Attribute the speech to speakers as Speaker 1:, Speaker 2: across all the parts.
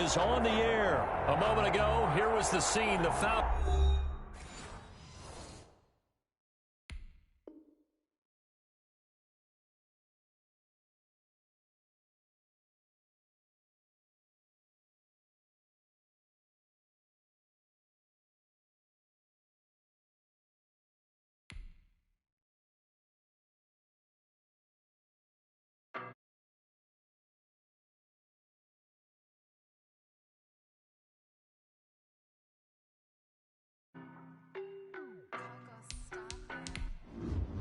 Speaker 1: is on the air. A moment ago, here was the scene. The foul.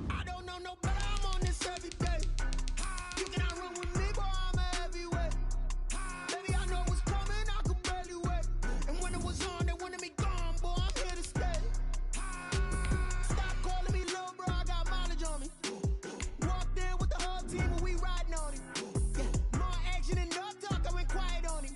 Speaker 2: I don't know no better, I'm on this every day. You cannot run with me, boy, I'm a heavyweight. Baby, I know what's coming, I could barely wait. And when it was on, they wanted me gone, boy, I'm here to stay. Stop calling me little bro, I got mileage on me. Walked in with the whole team and we riding on him. Yeah, more action and no talk, I went quiet on him.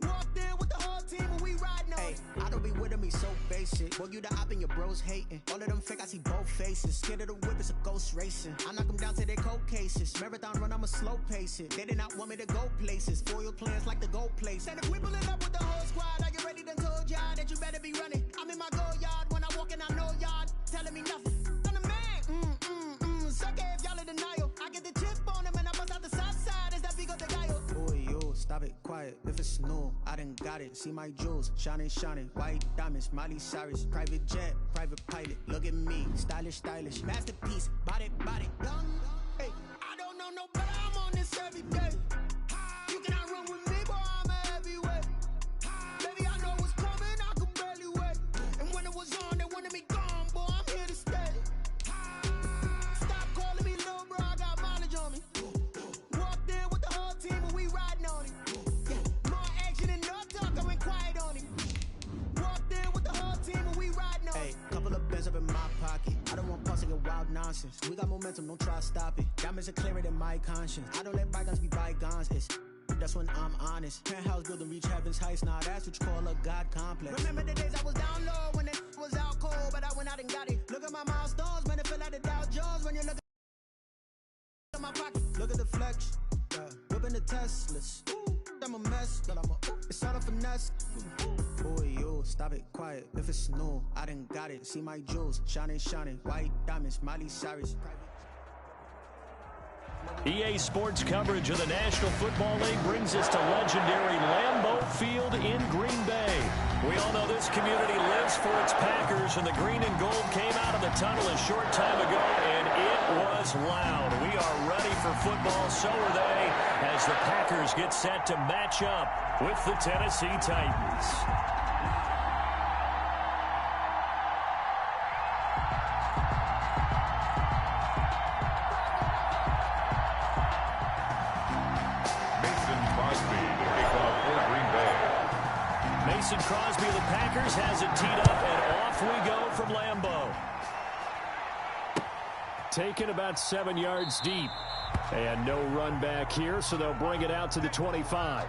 Speaker 2: Walked in with the whole team and we riding on him.
Speaker 3: I don't be with me so basic. Boy, you the op and your bros hating. All of them fake, I see both faces. Scared of the whip, it's a ghost racing. I knock them down to their cold cases. Marathon run, I'ma slow pace it. They did not want me to go places. Foil plans like the gold place.
Speaker 2: And if we pulling up with the whole squad, I get ready done told y'all that you better be running. I'm in my go yard, when I walk in I know y'all telling me nothing. I'm the man, suck it if y'all in denial. I get the chip on them and I bust out the south side, is that big of the guy?
Speaker 3: Boy, yo, stop it, quiet. If it's new, I done got it. See my jewels, shining, white diamonds, Miley Cyrus, private jet, private pilot. Look at me, stylish, masterpiece, body, young.
Speaker 2: Hey, I don't know no better, I'm on this every day. You cannot run with me, boy, I'm a heavyweight. Baby, I know what's coming, I could barely wait. And when it was on, they wanted me gone, boy, I'm here to stay. Stop calling me little bro, I got mileage on me. Walked in with the whole team and we riding on him. Yeah, more action and no talk, I went quiet on him. Walked in with the whole team and we riding on him.
Speaker 3: Hey, couple of bins up in my pocket. I don't want pulse and wild nonsense. We got momentum, don't try to stop it. Diamonds are clearer than my conscience. I don't let bygones be bygones. That's when I'm honest. Penthouse building reach heaven's heights. Now that's what you call a God complex.
Speaker 2: Remember the days I was down low when it was out cold, but I went out and got it. Look at my milestones, man, it feel like the Dow Jones when you look at my pocket.
Speaker 3: Look at the flex, whipping the Teslas. I'm a mess, but it's all a finesse. Boy, yo, stop it, quiet. If it's new, I done got it. See my jewels, shining, white diamonds, Miley Cyrus.
Speaker 1: EA Sports coverage of the National Football League brings us to legendary Lambeau Field in Green Bay. We all know this community lives for its Packers, and the green and gold came out of the tunnel a short time ago, and it was loud. We are ready for football, so are they, as the Packers get set to match up with the Tennessee Titans. Mason Crosby of the Packers has it teed up, and off we go from Lambeau. Taken about 7 yards deep. And no run back here, so they'll bring it out to the 25.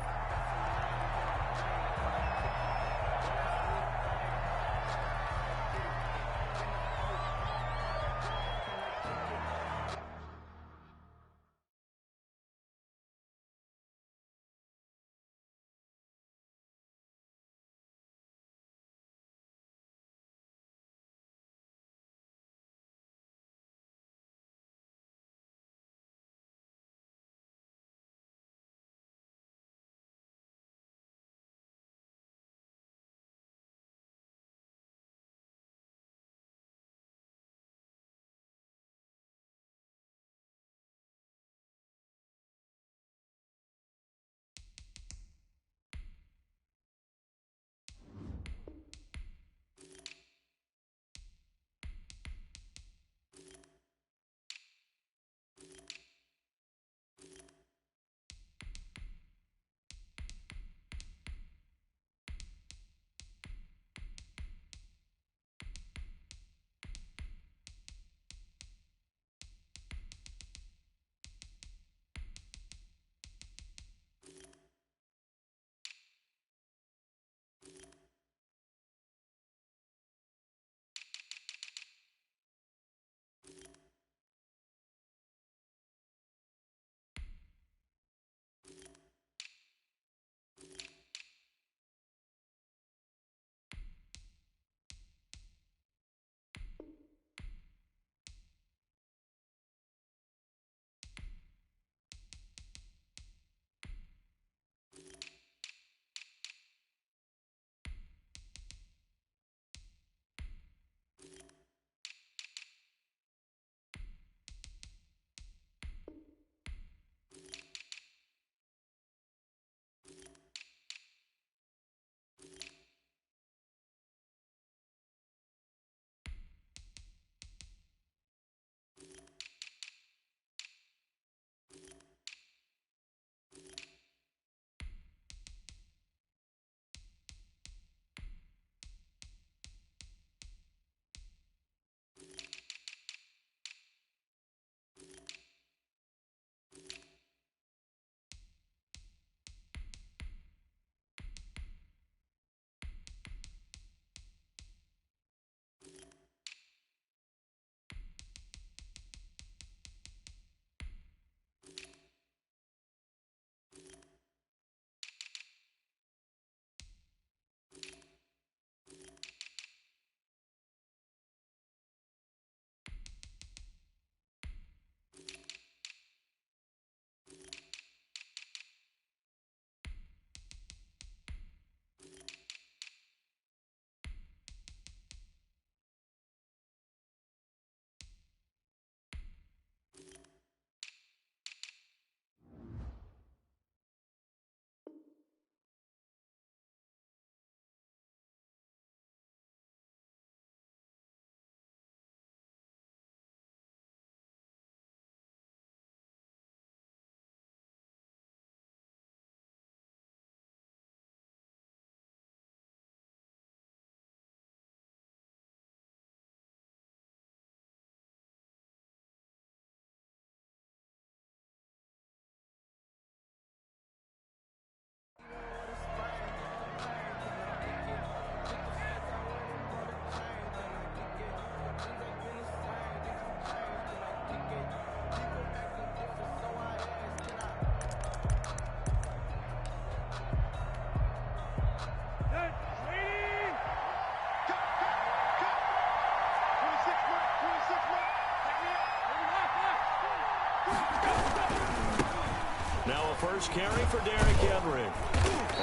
Speaker 1: first carry for Derrick Henry.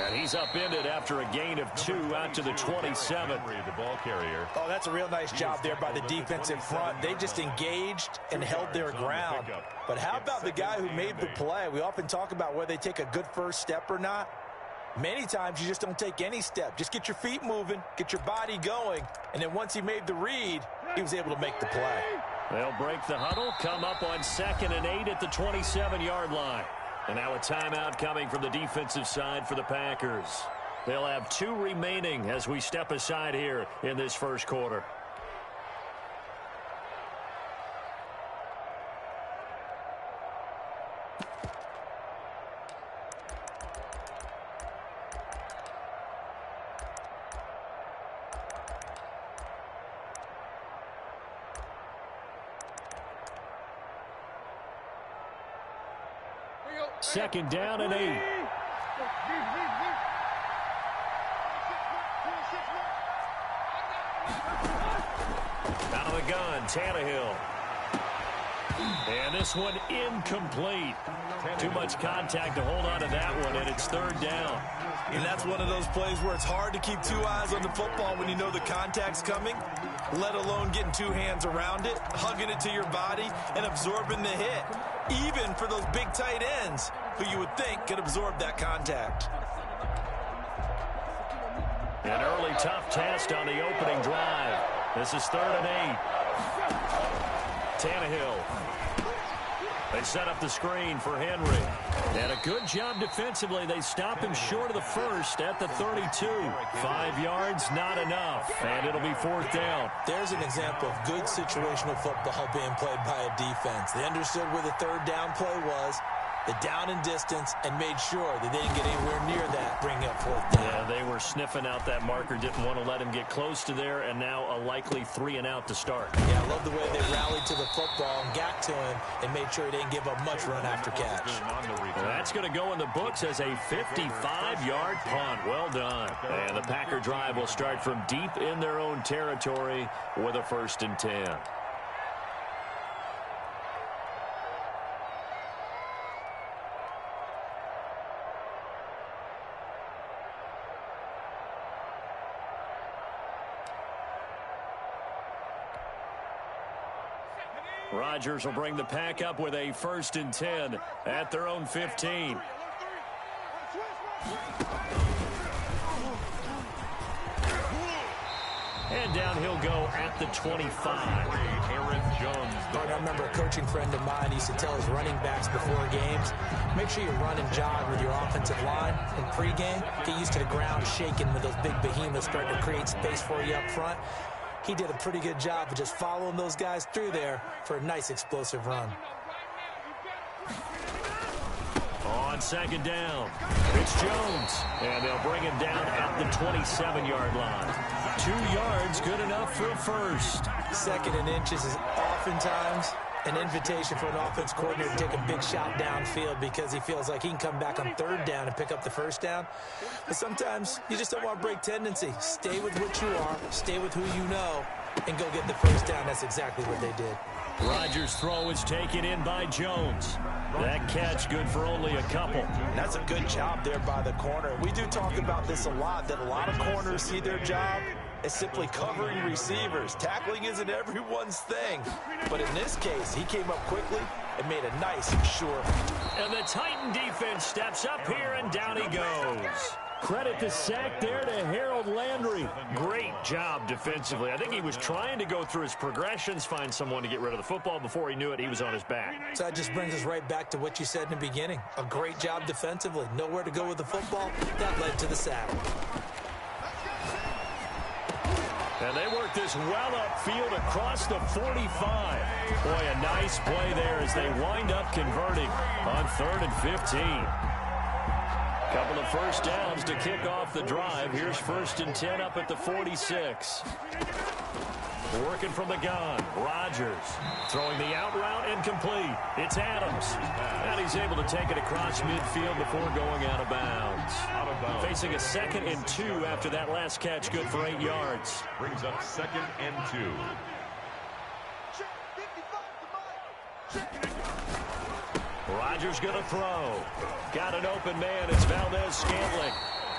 Speaker 1: And he's upended after a gain of 2 out to the 27.
Speaker 4: The ball carrier.
Speaker 5: Oh, that's a real nice job there by the defensive front. They just engaged and held their ground. But how about the guy who made the play? We often talk about whether they take a good first step or not. Many times you just don't take any step. Just get your feet moving, get your body going, and then once he made the read, he was able to make the play.
Speaker 1: They'll break the huddle, come up on 2nd and 8 at the 27-yard line. And now a timeout coming from the defensive side for the Packers. They'll have 2 remaining as we step aside here in this first quarter. Second down and 8. Out of the gun, Tannehill. And this one incomplete. Too much contact to hold on to that one, and it's 3rd down.
Speaker 6: And that's one of those plays where it's hard to keep 2 eyes on the football when you know the contact's coming, let alone getting 2 hands around it, hugging it to your body, and absorbing the hit. Even for those big tight ends who you would think could absorb that contact.
Speaker 1: An early tough test on the opening drive. This is 3rd and 8. Tannehill. They set up the screen for Henry. And a good job defensively. They stop him short of the first at the 32. 5 yards, not enough. And it'll be 4th down.
Speaker 5: There's an example of good situational football being played by a defense. They understood where the 3rd down play was, the down and distance, and made sure that they didn't get anywhere near that, bringing up 4th down.
Speaker 1: Yeah, they were sniffing out that marker, didn't want to let him get close to there, and now a likely 3 and out to start.
Speaker 5: Yeah, I love the way they rallied to the football and got to him and made sure he didn't give up much run after catch.
Speaker 1: Well, that's going to go in the books as a 55-yard punt. Well done. And the Packer drive will start from deep in their own territory with a 1st and 10. Rodgers will bring the pack up with a 1st and 10 at their own 15. And down he'll go at the 25.
Speaker 4: Aaron Jones.
Speaker 5: I remember a coaching friend of mine used to tell his running backs before games, make sure you run and jog with your offensive line in pregame. Get used to the ground shaking when those big behemoths start to create space for you up front. He did a pretty good job of just following those guys through there for a nice explosive run.
Speaker 1: On 2nd down, it's Jones, and they'll bring him down at the 27-yard line. 2 yards, good enough for a 1st.
Speaker 5: 2nd and inches is oftentimes an invitation for an offense coordinator to take a big shot downfield because he feels like he can come back on 3rd down and pick up the 1st down. But sometimes you just don't want to break tendency. Stay with what you are, stay with who you know, and go get the 1st down. That's exactly what they did.
Speaker 1: Rodgers' throw is taken in by Jones. That catch good for only a couple.
Speaker 5: That's a good job there by the corner. We do talk about this a lot, that a lot of corners see their job as simply covering receivers. Tackling isn't everyone's thing. But in this case, he came up quickly and made a nice, sure.
Speaker 1: And the Titan defense steps up here, and down he goes. Credit the sack there to Harold Landry. Great job defensively. I think he was trying to go through his progressions, find someone to get rid of the football. Before he knew it, he was on his back.
Speaker 5: So that just brings us right back to what you said in the beginning. A great job defensively. Nowhere to go with the football. That led to the sack.
Speaker 1: And they work this well upfield across the 45. Boy, a nice play there as they wind up converting on 3rd and 15. Couple of 1st downs to kick off the drive. Here's 1st and 10 up at the 46. Working from the gun, Rodgers throwing the out route incomplete. It's Adams. And he's able to take it across midfield before going out of bounds. Facing a 2nd and 2 after that last catch, good for 8 yards.
Speaker 4: Brings up 2nd and 2.
Speaker 1: Rodgers going to throw. Got an open man. It's Valdez-Scantling.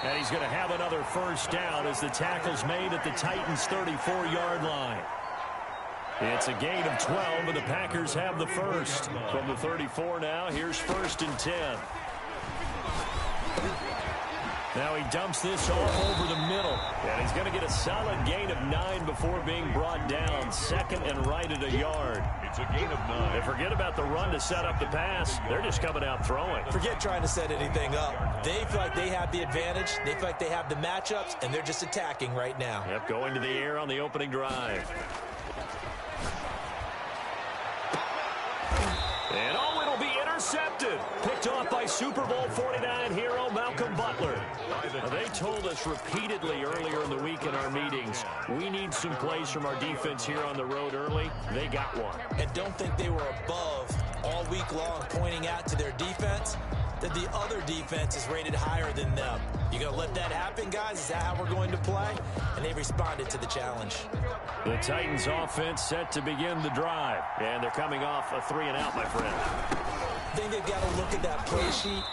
Speaker 1: And he's going to have another first down as the tackle's made at the Titans' 34-yard line. It's a gain of 12, and the Packers have the first. From the 34 now, here's 1st and 10. Now he dumps this off over the middle. And he's going to get a solid gain of 9 before being brought down. 2nd and right at a yard.
Speaker 4: It's a gain of 9.
Speaker 1: And forget about the run to set up the pass. They're just coming out throwing.
Speaker 5: Forget trying to set anything up. They feel like they have the advantage. They feel like they have the matchups, and they're just attacking right now.
Speaker 1: Yep, going to the air on the opening drive. And oh, it'll be intercepted. Picked off by Super Bowl 49 hero Malcolm Butler. Now, they told us repeatedly earlier in the week in our meetings, we need some plays from our defense here on the road early. They got one.
Speaker 5: And don't think they were above all week long pointing out to their defense that the other defense is rated higher than them. You going to let that happen, guys? Is that how we're going to play? And they responded to the challenge.
Speaker 1: The Titans offense set to begin the drive. And they're coming off a 3-and-out, my friend.
Speaker 5: I think they've got to look at that play sheet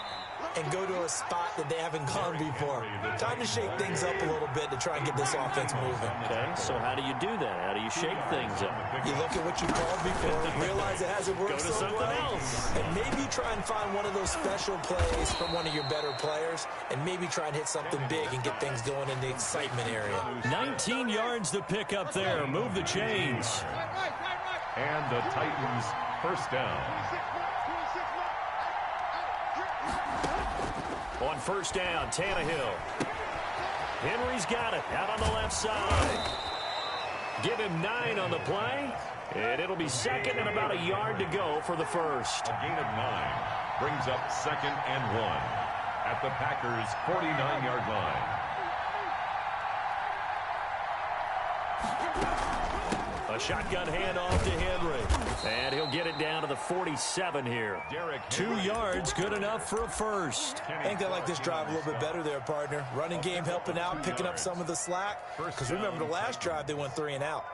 Speaker 5: and go to a spot that they haven't gone before. Time to shake things up a little bit to try and get this offense moving.
Speaker 1: Okay, so how do you do that? How do you shake things up?
Speaker 5: You look at what you called before, realize it hasn't worked
Speaker 1: Go to
Speaker 5: so
Speaker 1: something
Speaker 5: well,
Speaker 1: else.
Speaker 5: and maybe try and find one of those special plays from one of your better players, and maybe try and hit something big and get things going in the excitement area.
Speaker 1: 19 yards to pick up there. Move the chains.
Speaker 4: And the Titans first down.
Speaker 1: On first down, Tannehill. Henry's got it out on the left side. Give him 9 on the play. And it'll be 2nd and about a yard to go for the first.
Speaker 4: A gain of 9 brings up 2nd and 1 at the Packers' 49-yard line.
Speaker 1: A shotgun handoff to Henry. And he'll get it down to the 47 here. 2 yards, good enough for a first.
Speaker 5: I think they like this drive a little bit better there, partner. Running game helping out, picking up some of the slack. Because remember, the last drive, they went 3-and-out.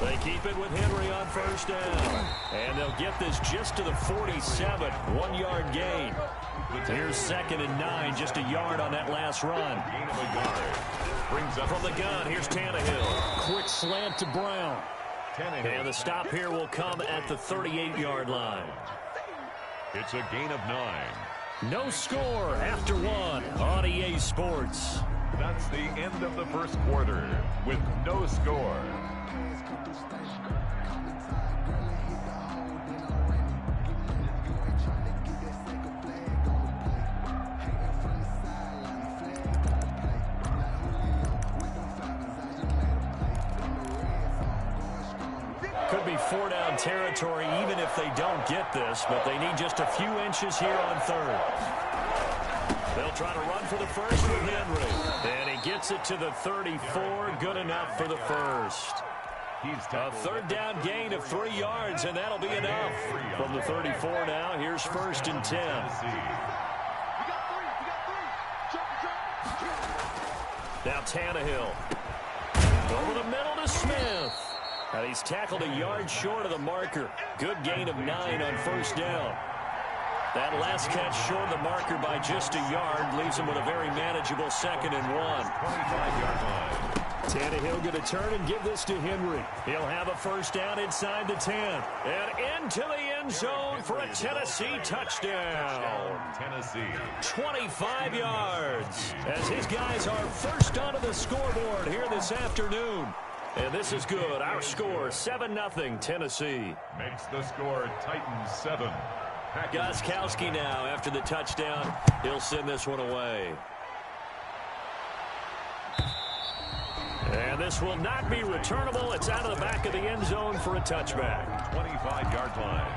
Speaker 1: They keep it with Henry on first down. And they'll get this just to the 47. 1-yard gain. Here's 2nd and 9. Just a yard on that last run.
Speaker 4: Gain of a yard. Brings up
Speaker 1: From the gun, here's Tannehill. Quick slant to Brown. And the stop here will come at the 38-yard line.
Speaker 4: It's a gain of 9.
Speaker 1: No score after 1 on EA Sports.
Speaker 4: That's the end of the first quarter with no score.
Speaker 1: Could be 4-down territory even if they don't get this, but they need just a few inches here on 3rd. They'll try to run for the first with Henry. And he gets it to the 34. Good enough for the first. A 3rd down gain of 3 yards, and that'll be enough. From the 34 now, here's 1st and 10. Now Tannehill. Over the middle to Smith. And he's tackled a yard short of the marker. Good gain of 9 on first down. That last catch short of the marker by just a yard leaves him with a very manageable 2nd and 1.
Speaker 4: 25-yard line.
Speaker 1: Tannehill going to turn and give this to Henry. He'll have a first down inside the 10. And into the end zone for a Tennessee touchdown.
Speaker 4: Tennessee.
Speaker 1: 25 yards as his guys are first onto the scoreboard here this afternoon. And this is good. Our score, 7-0 Tennessee.
Speaker 4: Makes the score Titans 7.
Speaker 1: Gostkowski now after the touchdown. He'll send this one away. And this will not be returnable. It's out of the back of the end zone for a touchback.
Speaker 4: 25-yard line.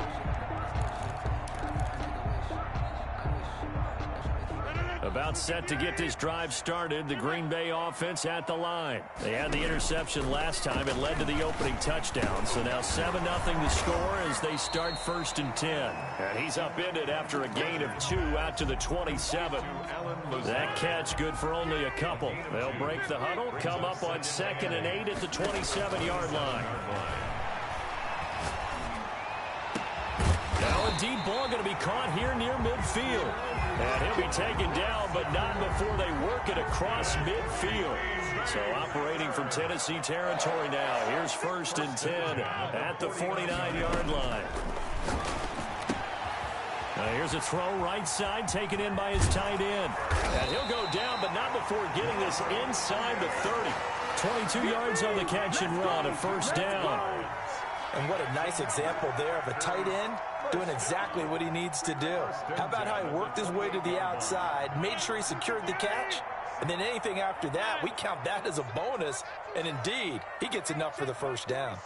Speaker 1: A About set to get this drive started. The Green Bay offense at the line. They had the interception last time. It led to the opening touchdown. So now 7-0 to score as they start 1st and 10. And he's upended after a gain of 2 out to the 27. That catch good for only a couple. They'll break the huddle, come up on 2nd and 8 at the 27-yard line. Now a deep ball going to be caught here near midfield. And he'll be taken down, but not before they work it across midfield. So operating from Tennessee territory now. Here's 1st and 10 at the 49-yard line. Now here's a throw right side taken in by his tight end. And he'll go down, but not before getting this inside the 30. 22 yards on the catch and run, a 1st down.
Speaker 5: And what a nice example there of a tight end doing exactly what he needs to do. How about how he worked his way to the outside, made sure he secured the catch, and then anything after that, we count that as a bonus. And indeed, he gets enough for the 1st down.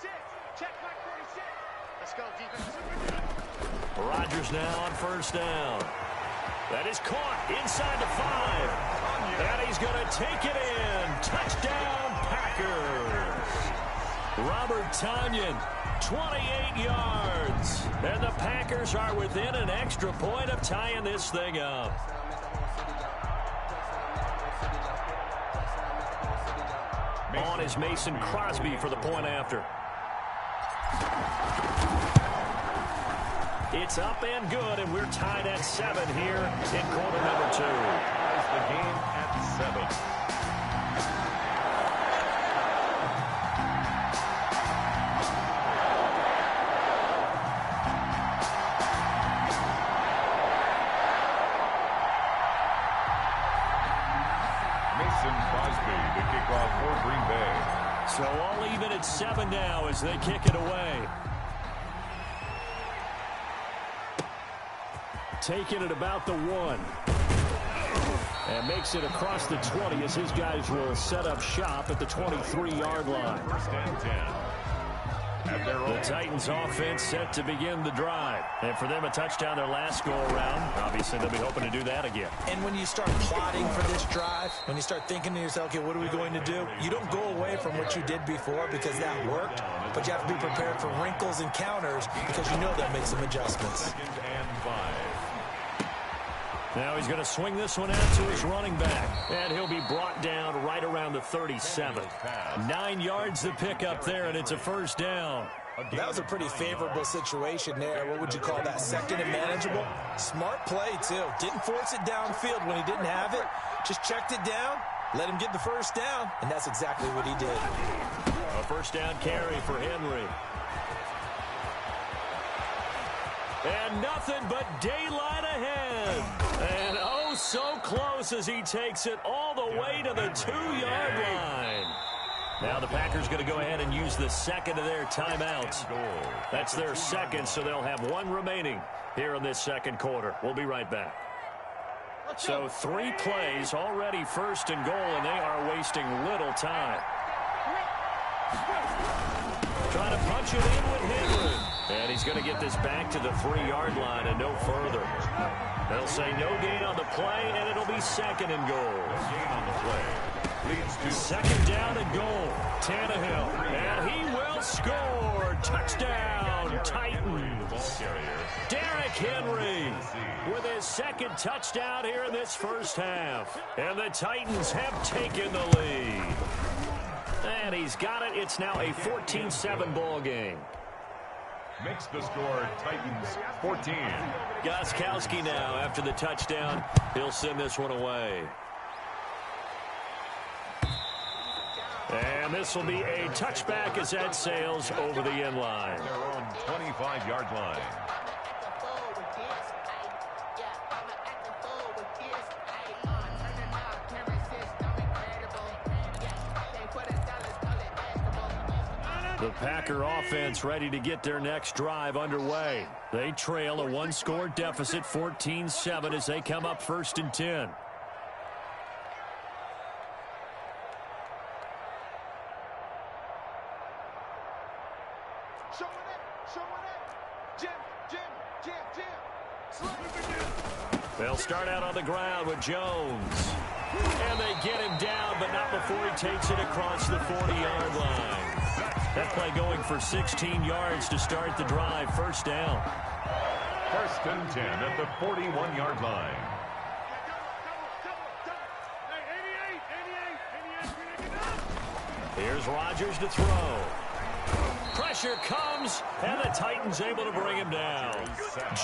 Speaker 1: Rodgers now on 1st down. That is caught inside the 5. And he's going to take it in. Touchdown, Packers. Robert Tonyan, 28 yards. And the Packers are within an extra point of tying this thing up. On is Mason Crosby for the point after. It's up and good, and we're tied at 7 here in quarter number 2.
Speaker 4: Ties the game at 7. The kickoff for Green Bay.
Speaker 1: So all even at 7 now as they kick it away. Taking it about the 1. And makes it across the 20 as his guys will set up shop at the 23-yard line.
Speaker 4: 1st and 10.
Speaker 1: The Titans offense set to begin the drive. And for them, a touchdown their last go-around. Obviously, they'll be hoping to do that again.
Speaker 5: And when you start plotting for this drive, when you start thinking to yourself, okay, what are we going to do? You don't go away from what you did before because that worked. But you have to be prepared for wrinkles and counters because you know they'll make some adjustments.
Speaker 4: 2nd and 5.
Speaker 1: Now he's going to swing this one out to his running back. And he'll be brought down right around the 37. 9 yards to pick up there, and it's a 1st down.
Speaker 5: That was a pretty favorable situation there. What would you call that? 2nd and manageable? Smart play, too. Didn't force it downfield when he didn't have it. Just checked it down, let him get the 1st down, and that's exactly what he did.
Speaker 1: A 1st down carry for Henry. And nothing but daylight ahead. And oh, so close as he takes it all the way to the 2-yard line. Now the Packers going to go ahead and use the 2nd of their timeouts. That's their 2nd, so they'll have 1 remaining here in this 2nd quarter. We'll be right back. So 3 plays, already 1st and goal, and they are wasting little time. Trying to punch it in with Henry. And he's going to get this back to the 3-yard line and no further. They'll say no gain on the play, and it'll be 2nd and goal.
Speaker 4: Gain on the play. Leads to
Speaker 1: 2nd down and goal. Tannehill. And he will score. Touchdown, Titans. Derrick Henry with his 2nd touchdown here in this 1st half. And the Titans have taken the lead. And he's got it. It's now a 14-7 ball game.
Speaker 4: Makes the score Titans 14.
Speaker 1: Gostkowski now after the touchdown. He'll send this one away. And this will be a touchback as that sails over the end line.
Speaker 4: Their own 25-yard line.
Speaker 1: The Packer offense ready to get their next drive underway. They trail a 1-score deficit, 14-7, as they come up 1st and 10. They'll start out on the ground with Jones. And they get him down, but not before he takes it across the 40-yard line. That play going for 16 yards to start the drive. First down.
Speaker 4: 1st and 10 at the 41-yard line.
Speaker 1: Here's Rodgers to throw. Pressure comes, and the Titans able to bring him down.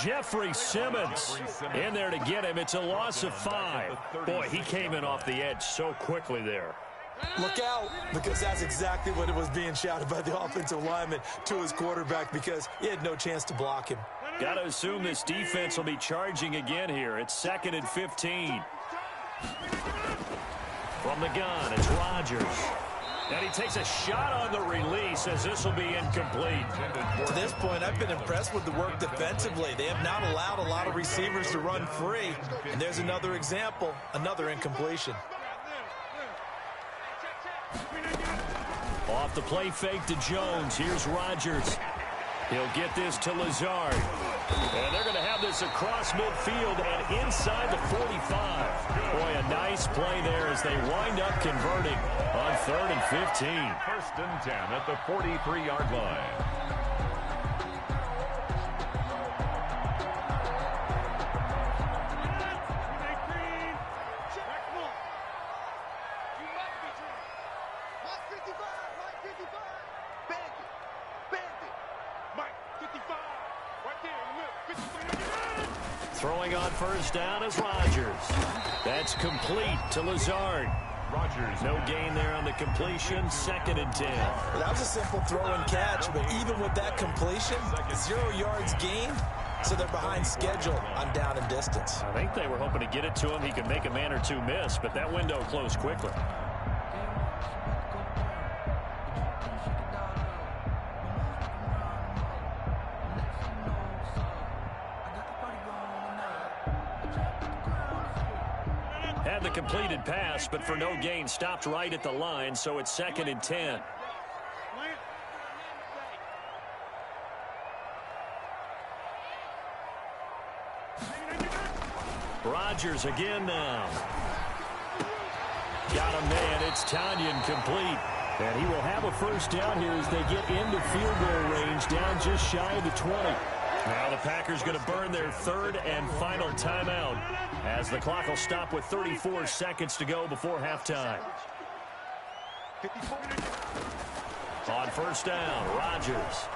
Speaker 1: Jeffrey Simmons in there to get him. It's a loss of 5. Boy, he came in off the edge so quickly there.
Speaker 5: Look out, because that's exactly what it was being shouted by the offensive lineman to his quarterback, because he had no chance to block him.
Speaker 1: Got to assume this defense will be charging again here. It's 2nd and 15. From the gun, it's Rodgers. And he takes a shot on the release as this will be incomplete.
Speaker 5: To this point, I've been impressed with the work defensively. They have not allowed a lot of receivers to run free. And there's another example, another incompletion.
Speaker 1: Off the play fake to Jones. Here's Rodgers. He'll get this to Lazard. And they're going to have this across midfield and inside the 45. Boy, a nice play there as they wind up converting on 3rd and 15.
Speaker 4: 1st and 10 at the 43-yard line.
Speaker 1: Throwing on first down is Rodgers. That's complete to Lazard.
Speaker 4: Rodgers.
Speaker 1: No gain there on the completion. 2nd and 10.
Speaker 5: Well, that was a simple throw and catch, but even with that completion, 0 yards gained, so they're behind schedule on down and distance.
Speaker 1: I think they were hoping to get it to him. He could make a man or two miss, but that window closed quickly. Had the completed pass, but for no gain, stopped right at the line, so it's 2nd and 10. Rodgers again now. Got a man. It's Tanyan complete. And he will have a first down here as they get into field goal range, down just shy of the 20. Now the Packers going to burn their 3rd and final timeout as the clock will stop with 34 seconds to go before halftime. On first down, Rodgers.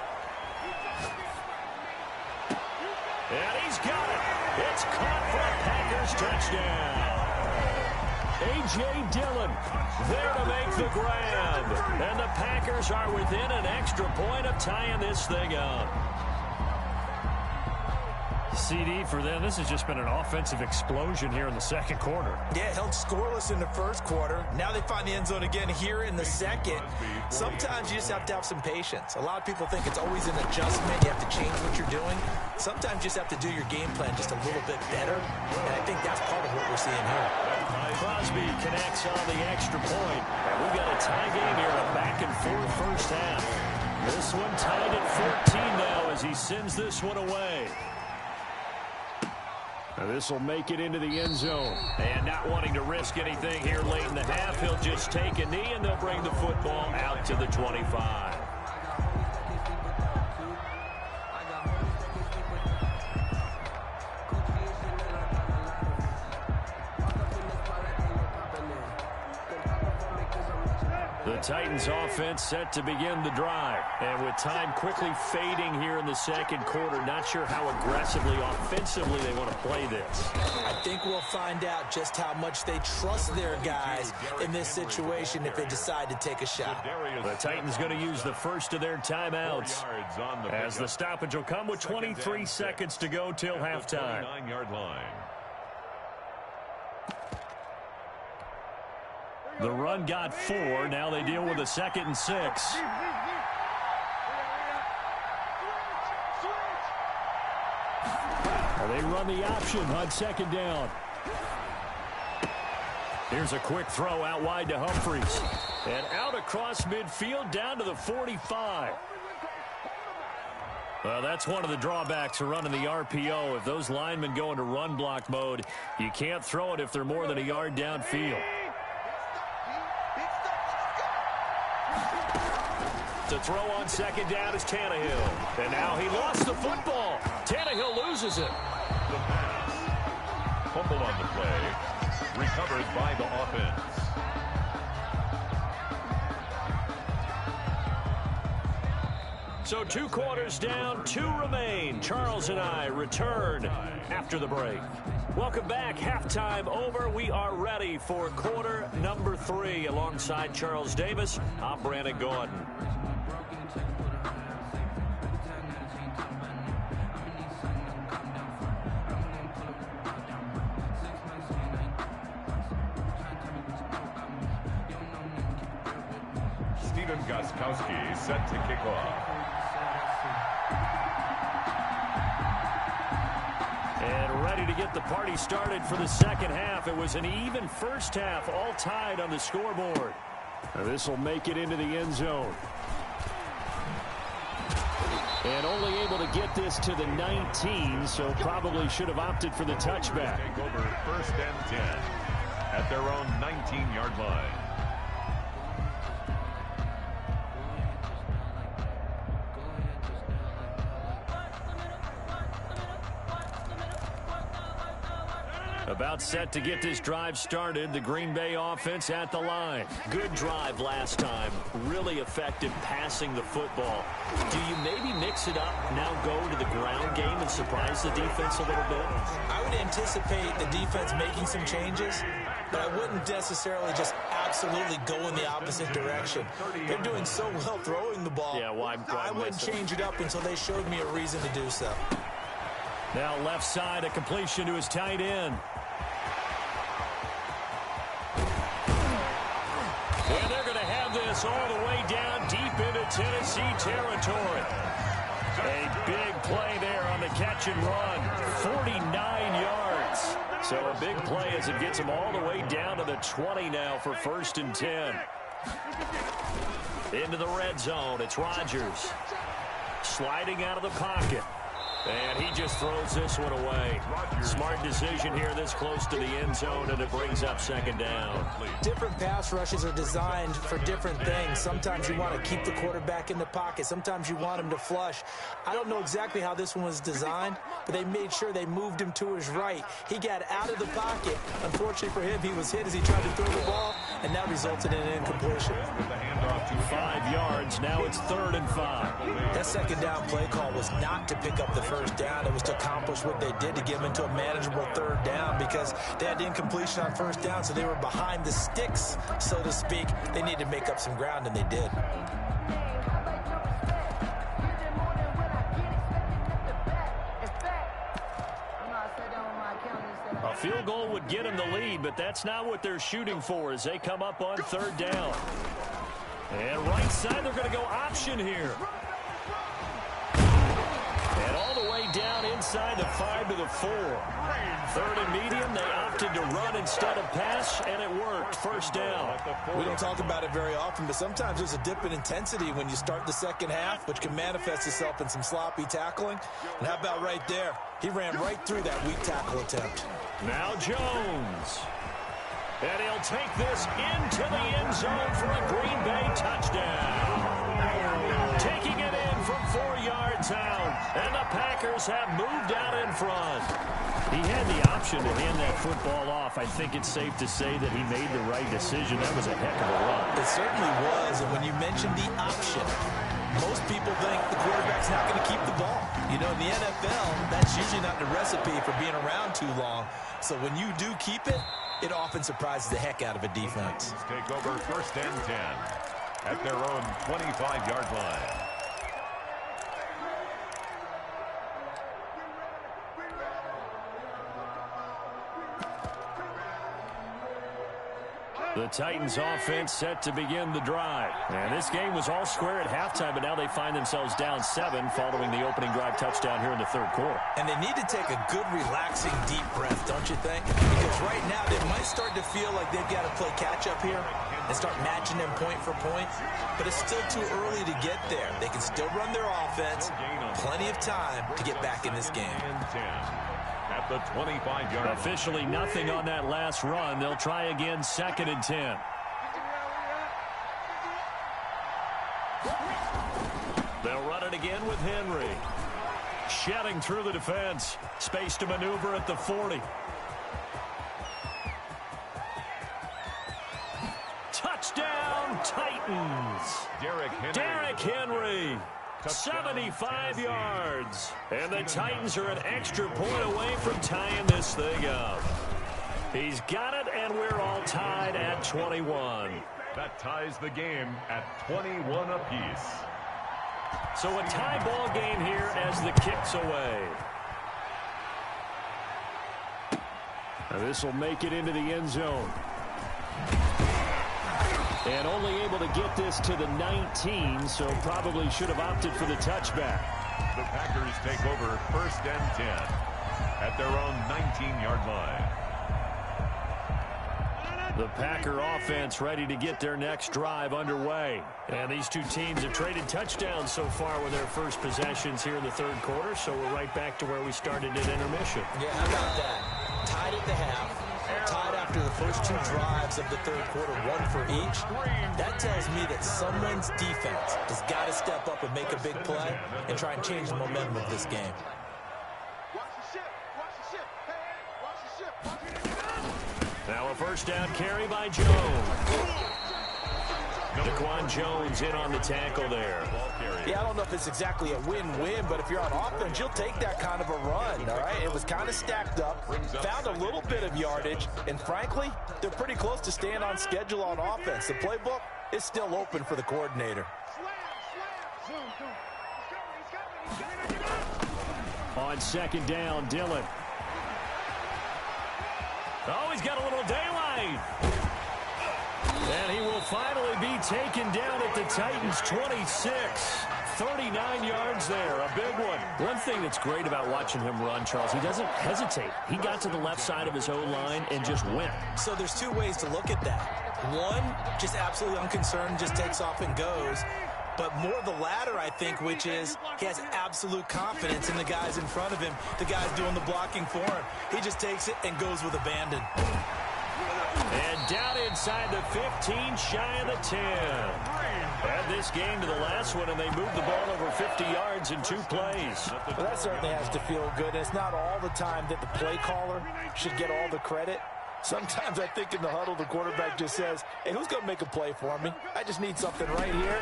Speaker 1: And he's got it. It's caught for a Packers touchdown. A.J. Dillon there to make the grab. And the Packers are within an extra point of tying this thing up. CD for them. This has just been an offensive explosion here in the 2nd quarter.
Speaker 5: Yeah, held scoreless in the 1st quarter. Now they find the end zone again here in the 2nd. Sometimes you just have to have some patience. A lot of people think it's always an adjustment. You have to change what you're doing. Sometimes you just have to do your game plan just a little bit better. And I think that's part of what we're seeing here.
Speaker 1: Crosby connects on the extra point. And we've got a tie game here, a back-and-forth first half. This one tied at 14 now as he sends this one away. This will make it into the end zone. And not wanting to risk anything here late in the half, he'll just take a knee and they'll bring the football out to the 25. The Titans offense set to begin the drive. And with time quickly fading here in the 2nd quarter, not sure how aggressively, offensively they want to play this.
Speaker 5: I think we'll find out just how much they trust their guys in this situation if they decide to take a shot.
Speaker 1: The Titans going to use the first of their timeouts as the stoppage will come with 23 seconds to go till halftime.
Speaker 4: 9-yard line.
Speaker 1: The run got 4. Now they deal with a 2nd and 6. They run the option on 2nd down. Here's a quick throw out wide to Humphries. And out across midfield down to the 45. Well, that's one of the drawbacks of running the RPO. If those linemen go into run block mode, you can't throw it if they're more than a yard downfield. To throw on second down is Tannehill. And now he lost the football. Tannehill loses it.
Speaker 4: The pass. Fumble on the play. Recovered by the offense.
Speaker 1: So 2 quarters down, 2 remain. Charles and I return after the break. Welcome back. Halftime over. We are ready for quarter number 3. Alongside Charles Davis, I'm Brandon Gordon.
Speaker 4: Stephen Gostkowski set to kick off.
Speaker 1: And ready to get the party started for the second half. It was an even first half, all tied on the scoreboard. This will make it into the end zone. And only able to get this to the 19, so probably should have opted for the touchback.
Speaker 4: Take over 1st and 10 at their own 19-yard line.
Speaker 1: About set to get this drive started. The Green Bay offense at the line. Good drive last time. Really effective passing the football. Do you maybe mix it up, now go to the ground game and surprise the defense a little bit?
Speaker 5: I would anticipate the defense making some changes, but I wouldn't necessarily just absolutely go in the opposite direction. They're doing so well throwing the ball.
Speaker 1: Yeah, why
Speaker 5: I wouldn't change it up until they showed me a reason to do so.
Speaker 1: Now left side, a completion to his tight end. And they're going to have this all the way down deep into Tennessee territory. A big play there on the catch and run. 49 yards. So a big play as it gets them all the way down to the 20 now for 1st and 10. Into the red zone. It's Rodgers. Sliding out of the pocket. And he just throws this one away. Smart decision here this close to the end zone, and it brings up 2nd down.
Speaker 5: Different pass rushes are designed for different things. Sometimes you want to keep the quarterback in the pocket. Sometimes you want him to flush. I don't know exactly how this one was designed, but they made sure they moved him to his right. He got out of the pocket. Unfortunately for him, he was hit as he tried to throw the ball, and that resulted in an incompletion.
Speaker 1: 5 yards. Now it's 3rd and 5.
Speaker 5: That 2nd down play call was not to pick up the 1st down. It was to accomplish what they did to get them into a manageable 3rd down because they had incompletion on 1st down, so they were behind the sticks, so to speak. They needed to make up some ground, and they did.
Speaker 1: A field goal would get them the lead, but that's not what they're shooting for as they come up on 3rd down. And right side, they're going to go option here. And all the way down inside the 5 to the 4. 3rd and medium, they opted to run instead of pass, and it worked. 1st down.
Speaker 5: We don't talk about it very often, but sometimes there's a dip in intensity when you start the second half, which can manifest itself in some sloppy tackling. And how about right there? He ran right through that weak tackle attempt.
Speaker 1: Now Jones. And he'll take this into the end zone for a Green Bay touchdown. Taking it in from 4 yards out. And the Packers have moved out in front. He had the option to hand that football off. I think it's safe to say that he made the right decision. That was a heck of a run.
Speaker 5: It certainly was. And when you mentioned the option, most people think the quarterback's not going to keep the ball. You know, in the NFL, that's usually not the recipe for being around too long. So when you do keep it, it often surprises the heck out of a defense.
Speaker 4: Take over 1st and 10 at their own 25-yard line.
Speaker 1: The Titans offense set to begin the drive. And this game was all square at halftime, but now they find themselves down 7 following the opening drive touchdown here in the third quarter.
Speaker 5: And they need to take a good, relaxing, deep breath, don't you think? Because right now they might start to feel like they've got to play catch-up here and start matching them point for point. But it's still too early to get there. They can still run their offense. Plenty of time to get back in this game.
Speaker 4: At the 25-yard line.
Speaker 1: Officially nothing on that last run. They'll try again, 2nd and 10. They'll run it again with Henry. Shedding through the defense. Space to maneuver at the 40. Touchdown, Titans. Derrick Henry. 75 yards. And the Titans are an extra point away from tying this thing up. He's got it, and we're all tied at 21.
Speaker 4: That ties the game at 21 apiece.
Speaker 1: So a tie ball game here as the kick's away. Now this will make it into the end zone. And only able to get this to the 19, so probably should have opted for the touchback.
Speaker 4: The Packers take over 1st and 10 at their own 19-yard line.
Speaker 1: The Packer offense ready to get their next drive underway. And these two teams have traded touchdowns so far with their first possessions here in the third quarter, so we're right back to where we started at intermission.
Speaker 5: Yeah, how about that? Tied at the half. Tied after the first 2 drives of the third quarter, 1 for each. That tells me that someone's defense has got to step up and make a big play and try and change the momentum of this game.
Speaker 1: Now a first down carry by Jones. Daquan Jones in on the tackle there.
Speaker 5: Yeah, I don't know if it's exactly a win-win, but if you're on offense, you'll take that kind of a run, all right? It was kind of stacked up, found a little bit of yardage, and frankly, they're pretty close to staying on schedule on offense. The playbook is still open for the coordinator.
Speaker 1: On 2nd down, Dillon. Oh, he's got a little daylight. And he will finally be taken down at the Titans' 26. 39 yards there, a big one. One thing that's great about watching him run, Charles, he doesn't hesitate. He got to the left side of his own line and just went.
Speaker 5: So there's 2 ways to look at that. One, just absolutely unconcerned, just takes off and goes. But more the latter, I think, which is he has absolute confidence in the guys in front of him, the guys doing the blocking for him. He just takes it and goes with abandon.
Speaker 1: And down inside the 15, shy of the 10. Add this game to the last one, and they moved the ball over 50 yards in 2 plays.
Speaker 5: Well, that certainly has to feel good. It's not all the time that the play caller should get all the credit. Sometimes I think in the huddle, the quarterback just says, hey, who's going to make a play for me? I just need something right here.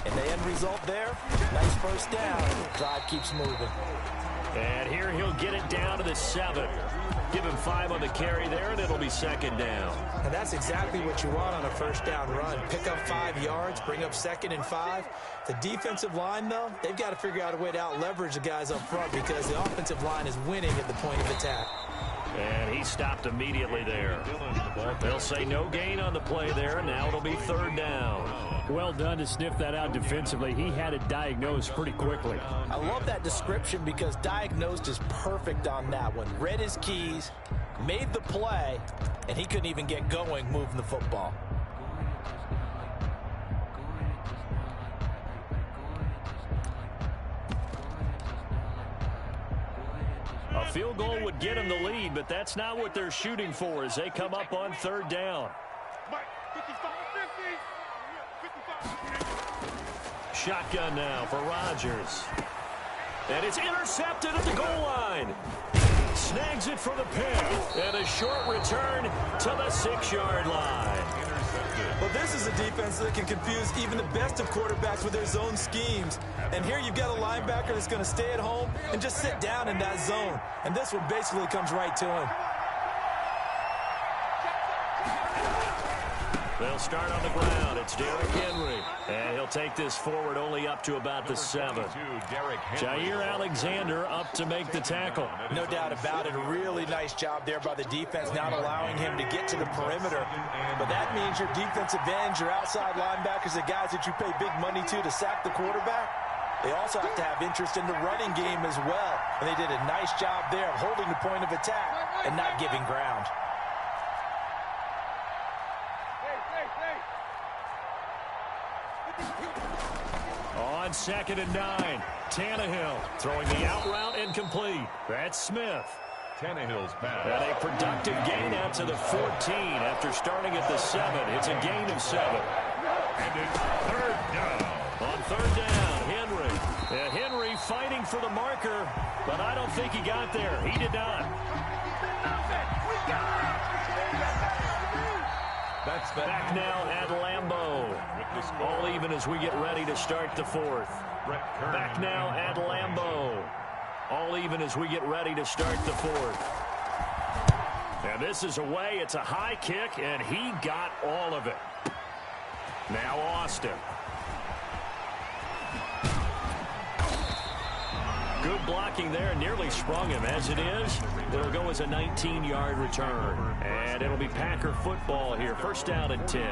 Speaker 5: And the end result there, nice first down. Drive keeps moving.
Speaker 1: And here he'll get it down to the 7. Give him 5 on the carry there, and it'll be 2nd down.
Speaker 5: And that's exactly what you want on a first down run. Pick up 5 yards, bring up 2nd and 5. The defensive line, though, they've got to figure out a way to out-leverage the guys up front because the offensive line is winning at the point of attack.
Speaker 1: And he stopped immediately there. They'll say no gain on the play there, and now it'll be 3rd down. Well done to sniff that out defensively. He had it diagnosed pretty quickly.
Speaker 5: I love that description because diagnosed is perfect on that one. Read his keys, made the play, and he couldn't even get going moving the football.
Speaker 1: A field goal would get them the lead, but that's not what they're shooting for as they come up on 3rd down. Shotgun now for Rodgers. And it's intercepted at the goal line. Snags it for the pick. And a short return to the 6-yard line.
Speaker 6: Well, this is a defense that can confuse even the best of quarterbacks with their zone schemes. And here you've got a linebacker that's going to stay at home and just sit down in that zone. And this one basically comes right to him.
Speaker 1: They'll start on the ground. It's Derrick Henry. And he'll take this forward only up to about the 7. Jair Alexander up to make the tackle.
Speaker 5: No doubt about it. A really nice job there by the defense, not allowing him to get to the perimeter. But that means your defensive ends, your outside linebackers, the guys that you pay big money to sack the quarterback, they also have to have interest in the running game as well. And they did a nice job there of holding the point of attack and not giving ground.
Speaker 1: On 2nd and 9, Tannehill throwing the out route incomplete. That's Smith.
Speaker 4: Tannehill's pass.
Speaker 1: And a productive gain out to the 14 after starting at the 7. It's a gain of 7.
Speaker 4: And it's 3rd down.
Speaker 1: On 3rd down, Henry. Henry fighting for the marker, but I don't think he got there. He did not.
Speaker 4: That's
Speaker 1: back now at Lambeau. All even as we get ready to start the 4th. Back now at Lambeau. All even as we get ready to start the 4th. And this is away. It's a high kick, and he got all of it. Now Austin. Good blocking there. Nearly sprung him. As it is, it'll go as a 19-yard return. And it'll be Packer football here. 1st down and 10.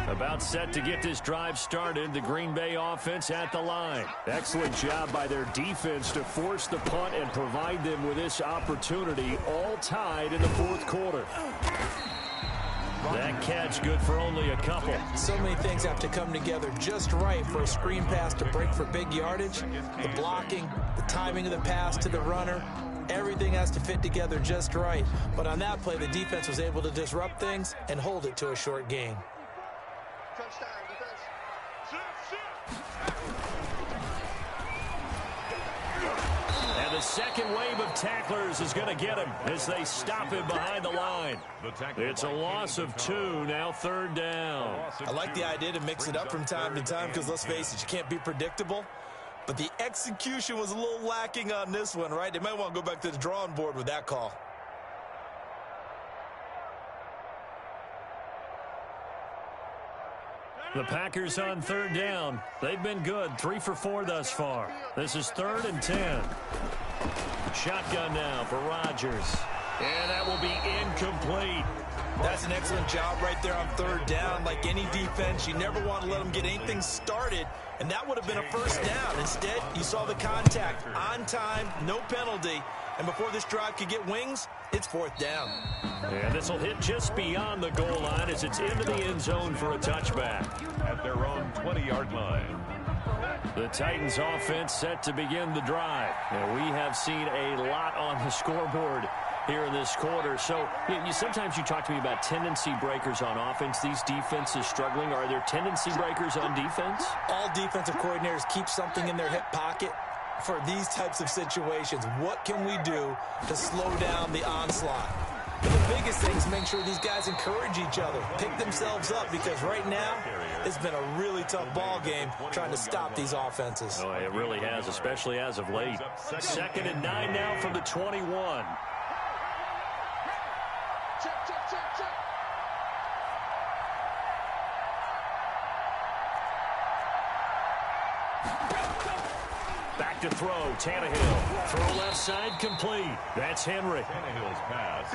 Speaker 1: About set to get this drive started. The Green Bay offense at the line. Excellent job by their defense to force the punt and provide them with this opportunity, all tied in the 4th quarter. That catch good for only a couple.
Speaker 5: So many things have to come together just right for a screen pass to break for big yardage. The blocking, the timing of the pass to the runner, everything has to fit together just right. But on that play, the defense was able to disrupt things and hold it to a short gain.
Speaker 1: And the second wave of tacklers is going to get him as they stop him behind the line. It's a loss of 2, now 3rd down.
Speaker 5: I like the idea to mix it up from time to time because, let's face it, you can't be predictable. But the execution was a little lacking on this one, right? They might want to go back to the drawing board with that call.
Speaker 1: The Packers on 3rd down. They've been good, 3 for 4 thus far. This is 3rd and 10. Shotgun now for Rodgers. And that will be incomplete.
Speaker 5: That's an excellent job right there on 3rd down. Like any defense, you never want to let them get anything started, and that would have been a 1st down. Instead, you saw the contact on time, no penalty, and before this drive could get wings, it's 4th down.
Speaker 1: And this will hit just beyond the goal line as it's into the end zone for a touchback.
Speaker 4: At their own 20-yard line.
Speaker 1: The Titans offense set to begin the drive. And we have seen a lot on the scoreboard here in this quarter. So sometimes you talk to me about tendency breakers on offense. These defenses struggling. Are there tendency breakers on defense?
Speaker 5: All defensive coordinators keep something in their hip pocket for these types of situations. What can we do to slow down the onslaught? But the biggest thing is make sure these guys encourage each other, pick themselves up, because right now it's been a really tough ball game trying to stop these offenses.
Speaker 1: Oh, it really has, especially as of late. 2nd and 9 now from the 21. Back to throw, Tannehill. Throw left side complete. That's Henry.
Speaker 4: Tannehill's pass.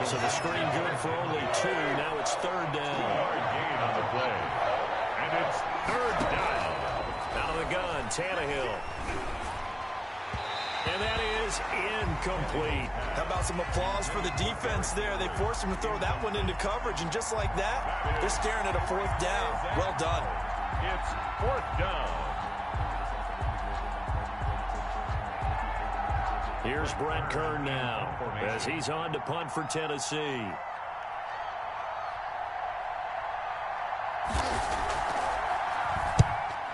Speaker 1: So the screen good for only 2. Now it's 3rd down.
Speaker 4: 2-yard gain on the play. And it's 3rd down.
Speaker 1: Out of the gun, Tannehill. And that is incomplete.
Speaker 5: How about some applause for the defense there? They forced him to throw that one into coverage, and just like that, they're staring at a 4th down. Well done.
Speaker 4: It's 4th down.
Speaker 1: Here's Brett Kern now as he's on to punt for Tennessee.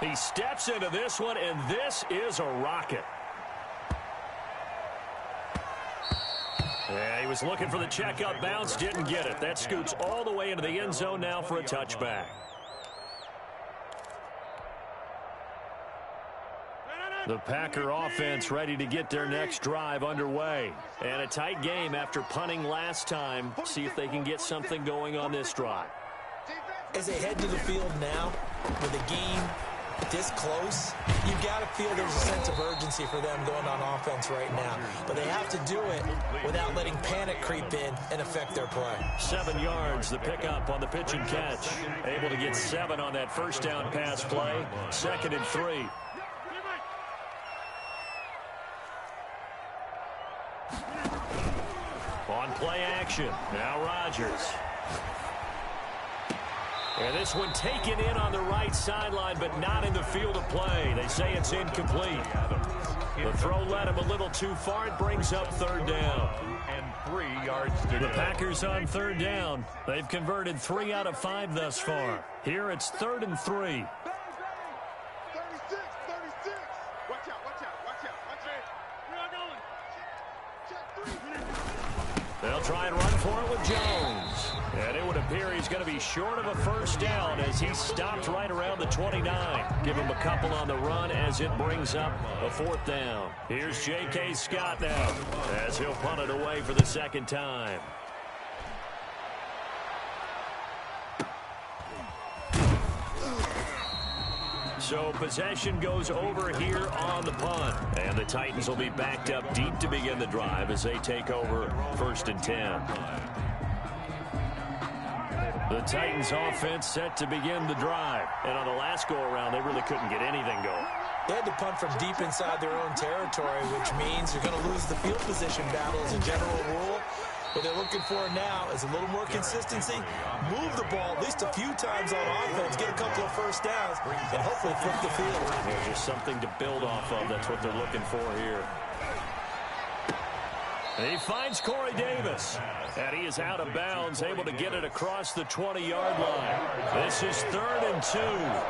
Speaker 1: He steps into this one, and this is a rocket. Yeah, he was looking for the checkup bounce, didn't get it. That scoots all the way into the end zone now for a touchback. The Packer offense ready to get their next drive underway. And a tight game after punting last time. See if they can get something going on this drive.
Speaker 5: as they head to the field now with the game this close, you've got to feel there's a sense of urgency for them going on offense right now. But they have to do it without letting panic creep in and affect their play.
Speaker 1: 7 yards, the pickup on the pitch and catch. Able to get 7 on that first down pass play. 2nd and 3. On play action, now Rodgers. And this one taken in on the right sideline, but not in the field of play. They say it's incomplete. The throw led him a little too far. It brings up 3rd down.
Speaker 4: And 3 yards to go.
Speaker 1: The Packers on 3rd down. They've converted 3 out of 5 thus far. Here it's 3rd and 3.
Speaker 2: 36. Watch out. We are going. Check 3.
Speaker 1: They'll try and run for it with Jones. And it would appear he's going to be short of a first down as he stopped right around the 29. Give him a couple on the run as it brings up a 4th down. Here's J.K. Scott now as he'll punt it away for the 2nd time. So possession goes over here on the punt. And the Titans will be backed up deep to begin the drive as they take over 1st and 10. The Titans offense set to begin the drive. And on the last go-around, they really couldn't get anything going.
Speaker 5: They had to punt from deep inside their own territory, which means you're going to lose the field position battle as a general rule. What they're looking for now is a little more consistency. Move the ball at least a few times on offense, get a couple of first downs, and hopefully flip the field.
Speaker 1: There's just something to build off of. That's what they're looking for here. And he finds Corey Davis. And he is out of bounds, able to get it across the 20-yard line. This is 3rd and 2.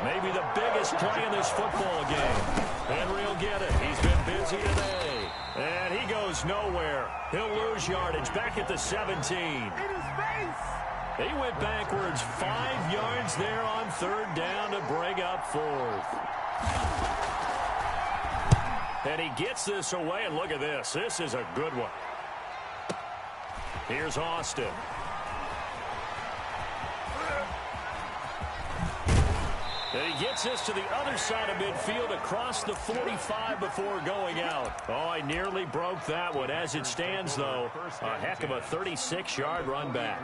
Speaker 1: Maybe the biggest play in this football game. Henry will get it. He's been busy today. And he goes nowhere. He'll lose yardage back at the 17. He went backwards 5 yards there on 3rd down to bring up 4th. And he gets this away, and look at this. This is a good one. Here's Austin. And he gets this to the other side of midfield across the 45 before going out. Oh, I nearly broke that one. As it stands, though, a heck of a 36-yard run back.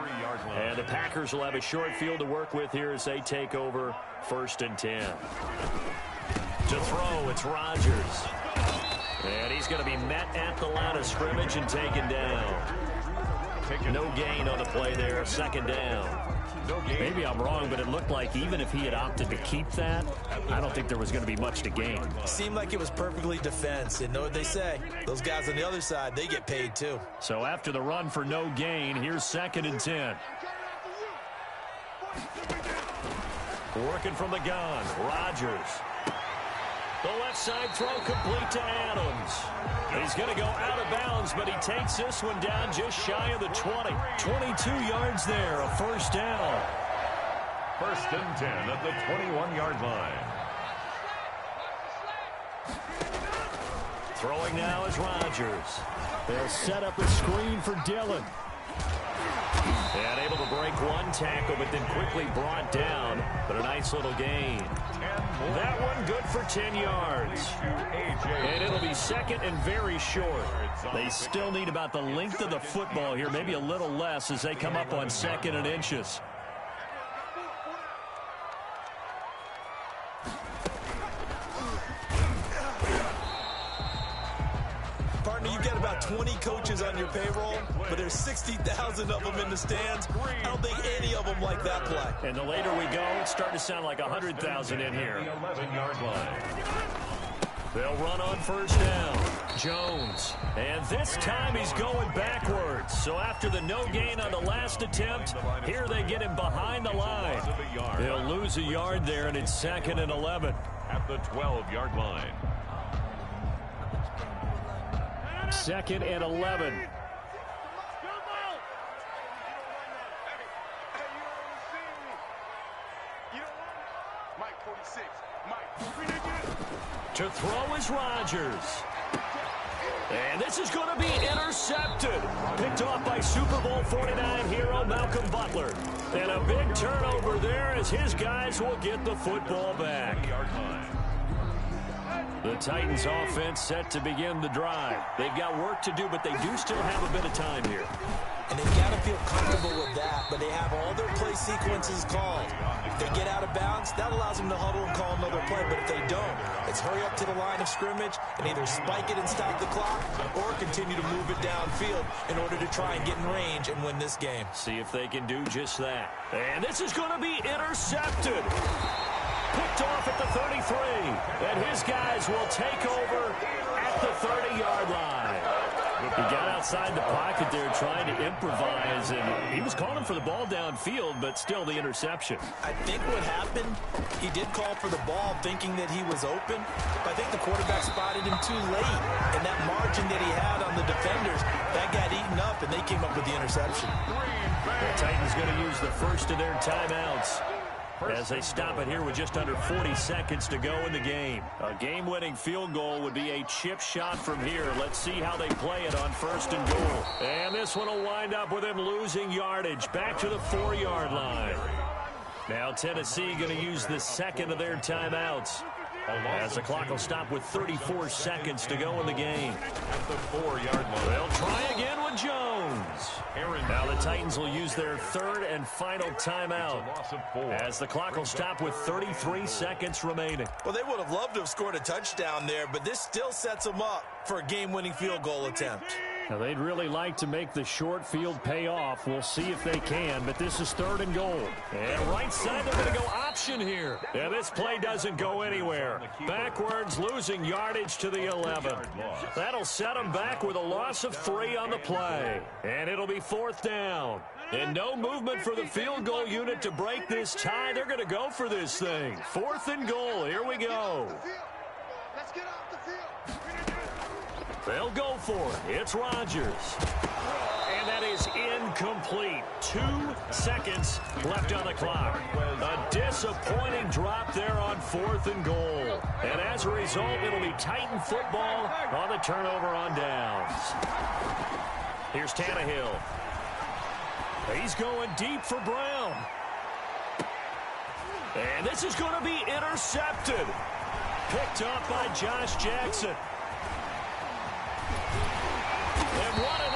Speaker 1: And the Packers will have a short field to work with here as they take over 1st and 10. To throw, it's Rodgers. And he's going to be met at the line of scrimmage and taken down. No gain on the play there, 2nd down. Maybe I'm wrong, but it looked like even if he had opted to keep that, I don't think there was going to be much to gain.
Speaker 5: Seemed like it was perfectly defense. And know what they say? Those guys on the other side, they get paid too.
Speaker 1: So after the run for no gain, here's 2nd and 10. Working from the gun, Rodgers. The left side throw complete to Adams. He's going to go out of bounds, but he takes this one down just shy of the 20. 22 yards there, a 1st down.
Speaker 4: 1st and 10 at the 21-yard line.
Speaker 1: Throwing now is Rodgers. They'll set up a screen for Dillon. And able to break one tackle, but then quickly brought down. But a nice little gain. That one good for 10 yards. And it'll be 2nd and very short. They still need about the length of the football here, maybe a little less as they come up on 2nd and inches.
Speaker 6: Partner, you've got about 20 coaches on your payroll, but there's 60,000 of them in the stands. I don't think any of them like that play.
Speaker 1: And the later we go, it's starting to sound like 100,000 in here.
Speaker 4: 11-yard line.
Speaker 1: They'll run on 1st down. Jones. And this time he's going backwards. So after the no gain on the last attempt, here they get him behind the line. They'll lose a yard there, and it's 2nd and 11.
Speaker 4: At the 12-yard line.
Speaker 1: 2nd and 11. To throw is Rodgers. And this is going to be intercepted. Picked off by Super Bowl 49 hero Malcolm Butler. And a big turnover there as his guys will get the football back. The Titans offense set to begin the drive. They've got work to do, but they do still have a bit of time here.
Speaker 5: And they've got to feel comfortable with that, but they have all their play sequences called. If they get out of bounds, that allows them to huddle and call another play. But if they don't, it's hurry up to the line of scrimmage and either spike it and stop the clock or continue to move it downfield in order to try and get in range and win this game.
Speaker 1: See if they can do just that. And this is going to be intercepted. Picked off at the 33. And his guys will take over at the 30-yard line. He got outside the pocket there trying to improvise, and he was calling for the ball downfield, but still the interception.
Speaker 5: I think what happened, he did call for the ball thinking that he was open, but I think the quarterback spotted him too late, and that margin that he had on the defenders, that got eaten up, and they came up with the interception.
Speaker 1: The Titans going to use the first of their timeouts as they stop it here with just under 40 seconds to go in the game. A game-winning field goal would be a chip shot from here. Let's see how they play it on first and goal. And this one will wind up with them losing yardage back to the 4-yard line. Now Tennessee going to use the second of their timeouts as the clock will stop with 34 seconds to go in the game.
Speaker 4: At the 4-yard line.
Speaker 1: They'll try again with Jones. Now the Titans will use their third and final timeout as the clock will stop with 33 seconds remaining.
Speaker 5: Well, they would have loved to have scored a touchdown there, but this still sets them up for a game-winning field goal attempt.
Speaker 1: Now, they'd really like to make the short field pay off. We'll see if they can, but this is third and goal. And right side, they're going to go option here. And this play doesn't go anywhere. Backwards, losing yardage to the 11. That'll set them back with a loss of 3 on the play. And it'll be fourth down. And no movement for the field goal unit to break this tie. They're going to go for this thing. Fourth and goal. Here we go.
Speaker 2: Let's get off the field.
Speaker 1: They'll go for it. It's Rodgers. And that is incomplete. 2 seconds left on the clock. A disappointing drop there on fourth and goal. And as a result, it'll be Titan football on the turnover on downs. Here's Tannehill. He's going deep for Brown. And this is going to be intercepted. Picked up by Josh Jackson. And what an